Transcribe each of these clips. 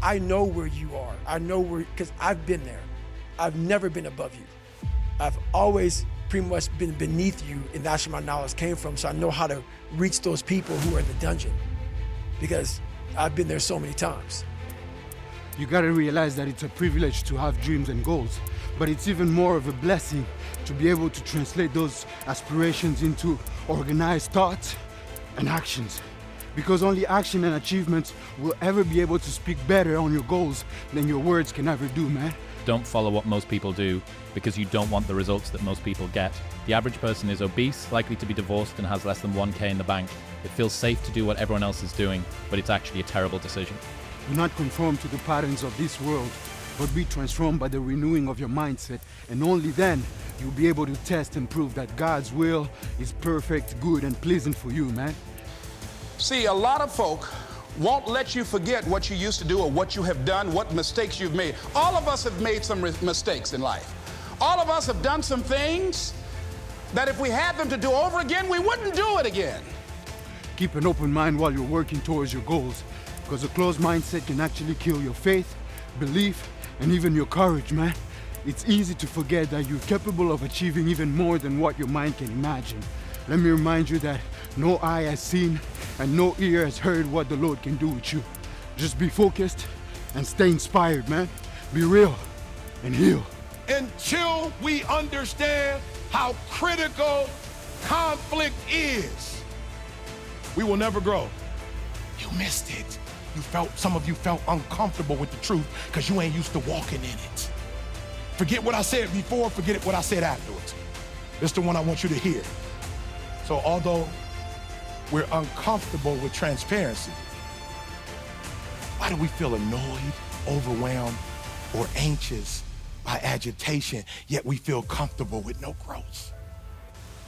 I know where you are. I know where, because I've been there. I've never been above you. I've always pretty much been beneath you, and that's where my knowledge came from. So I know how to reach those people who are in the dungeon, because I've been there so many times. You gotta realize that it's a privilege to have dreams and goals, but it's even more of a blessing to be able to translate those aspirations into organized thoughts and actions. Because only action and achievements will ever be able to speak better on your goals than your words can ever do, man. Don't follow what most people do, because you don't want the results that most people get. The average person is obese, likely to be divorced, and has less than 1K in the bank. It feels safe to do what everyone else is doing, but it's actually a terrible decision. Do not conform to the patterns of this world, but be transformed by the renewing of your mindset, and only then you'll be able to test and prove that God's will is perfect, good, and pleasant for you, man. See, a lot of folk won't let you forget what you used to do or what you have done, what mistakes you've made. All of us have made some mistakes in life. All of us have done some things that if we had them to do over again, we wouldn't do it again. Keep an open mind while you're working towards your goals, because a closed mindset can actually kill your faith, belief, and even your courage, man. It's easy to forget that you're capable of achieving even more than what your mind can imagine. Let me remind you that no eye has seen and no ear has heard what the Lord can do with you. Just be focused and stay inspired, man. Be real and heal. Until we understand how critical conflict is, we will never grow. You missed it. Some of you felt uncomfortable with the truth because you ain't used to walking in it. Forget what I said before, forget what I said afterwards. This is the one I want you to hear. So although we're uncomfortable with transparency, why do we feel annoyed, overwhelmed, or anxious by agitation, yet we feel comfortable with no growth?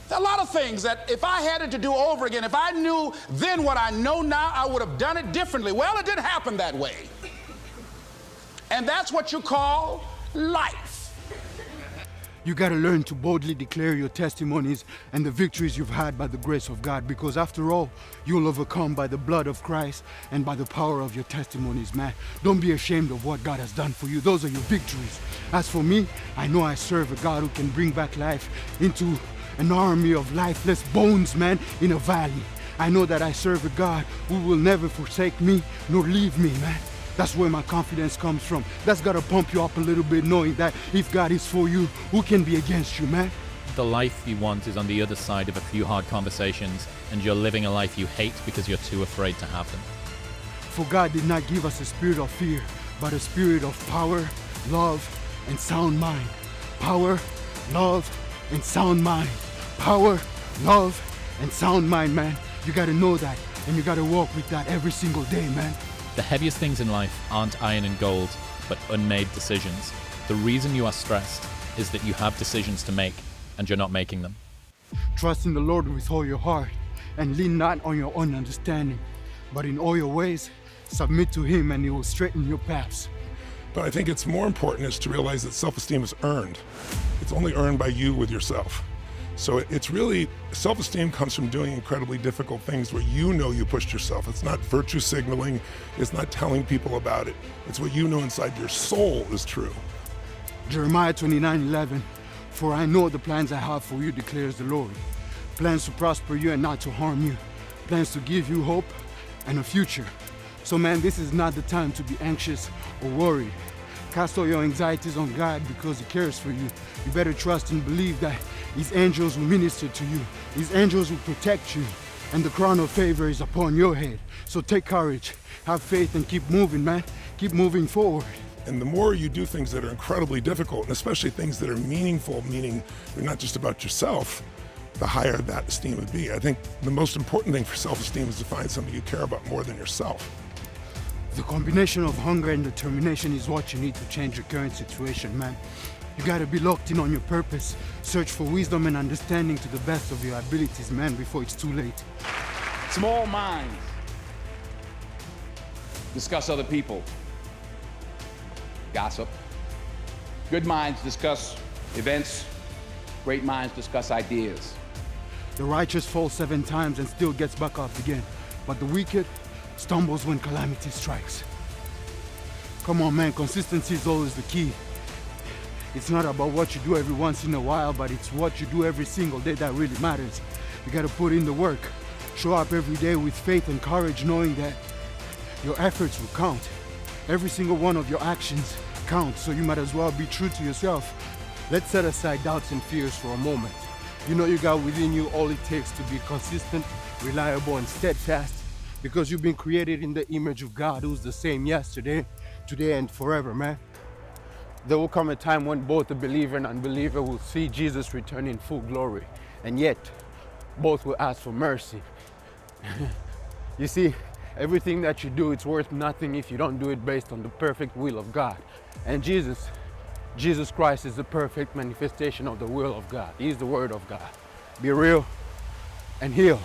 There are a lot of things that if I had it to do over again, if I knew then what I know now, I would have done it differently. Well, it didn't happen that way. And that's what you call life. You gotta learn to boldly declare your testimonies and the victories you've had by the grace of God, because after all, you'll overcome by the blood of Christ and by the power of your testimonies, man. Don't be ashamed of what God has done for you. Those are your victories. As for me, I know I serve a God who can bring back life into an army of lifeless bones, man, in a valley. I know that I serve a God who will never forsake me nor leave me, man. That's where my confidence comes from. That's gotta pump you up a little bit, knowing that if God is for you, who can be against you, man? The life you want is on the other side of a few hard conversations, and you're living a life you hate because you're too afraid to have them. For God did not give us a spirit of fear, but a spirit of power, love, and sound mind. Power, love, and sound mind. Power, love, and sound mind, man. You gotta know that, and you gotta walk with that every single day, man. The heaviest things in life aren't iron and gold, but unmade decisions. The reason you are stressed is that you have decisions to make, and you're not making them. Trust in the Lord with all your heart, and lean not on your own understanding, but in all your ways, submit to Him, and He will straighten your paths. But I think it's more important is to realize that self-esteem is earned. It's only earned by you with yourself. So it's really, self-esteem comes from doing incredibly difficult things where you know you pushed yourself. It's not virtue signaling, it's not telling people about it. It's what you know inside your soul is true. Jeremiah 29:11, for I know the plans I have for you, declares the Lord. Plans to prosper you and not to harm you. Plans to give you hope and a future. So man, this is not the time to be anxious or worried. Cast all your anxieties on God because He cares for you. You better trust and believe that His angels will minister to you. His angels will protect you. And the crown of favor is upon your head. So take courage, have faith, and keep moving, man. Keep moving forward. And the more you do things that are incredibly difficult, and especially things that are meaningful, meaning they're not just about yourself, the higher that esteem would be. I think the most important thing for self-esteem is to find something you care about more than yourself. The combination of hunger and determination is what you need to change your current situation, man. You gotta be locked in on your purpose. Search for wisdom and understanding to the best of your abilities, man, before it's too late. Small minds discuss other people. Gossip. Good minds discuss events. Great minds discuss ideas. The righteous falls 7 times and still gets back up again. But the wicked stumbles when calamity strikes. Come on, man, consistency is always the key. It's not about what you do every once in a while, but it's what you do every single day that really matters. You gotta put in the work. Show up every day with faith and courage, knowing that your efforts will count. Every single one of your actions counts, so you might as well be true to yourself. Let's set aside doubts and fears for a moment. You know you got within you all it takes to be consistent, reliable, and steadfast, because you've been created in the image of God, who's the same yesterday, today, and forever, man. There will come a time when both the believer and unbeliever will see Jesus return in full glory, and yet both will ask for mercy. You see, everything that you do, it's worth nothing if you don't do it based on the perfect will of God. And Jesus Christ is the perfect manifestation of the will of God. He's the Word of God. Be real and heal.